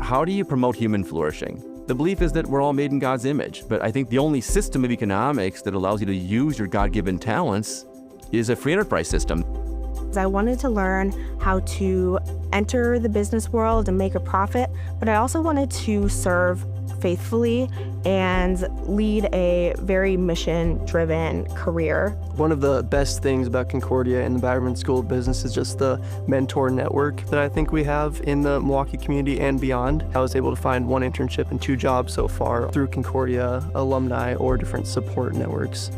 how do you promote human flourishing? The belief is that we're all made in God's image, but I think the only system of economics that allows you to use your God-given talents is a free enterprise system. I wanted to learn how to enter the business world and make a profit, but I also wanted to serve faithfully and lead a very mission-driven career. One of the best things about Concordia and the Batterman School of Business is just the mentor network that I think we have in the Milwaukee community and beyond. I was able to find 1 internship and 2 jobs so far through Concordia alumni or different support networks.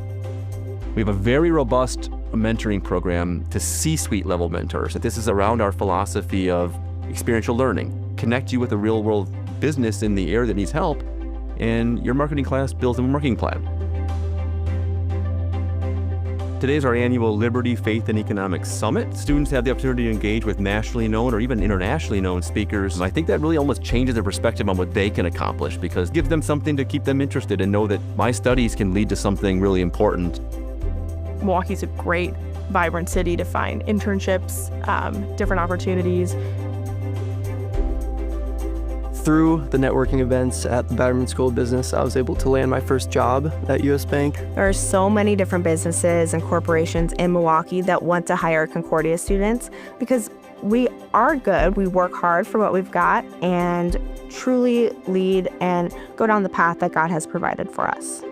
We have a very robust mentoring program to C-suite level mentors. This is around our philosophy of experiential learning. Connect you with a real-world business in the area that needs help, and your marketing class builds a marketing plan. Today is our annual Liberty, Faith, and Economics Summit. Students have the opportunity to engage with nationally known or even internationally known speakers. And I think that really almost changes their perspective on what they can accomplish, because it gives them something to keep them interested and know that my studies can lead to something really important. Milwaukee's a great, vibrant city to find internships, different opportunities. Through the networking events at the Batterman School of Business, I was able to land my first job at U.S. Bank. There are so many different businesses and corporations in Milwaukee that want to hire Concordia students because we are good, we work hard for what we've got, and truly lead and go down the path that God has provided for us.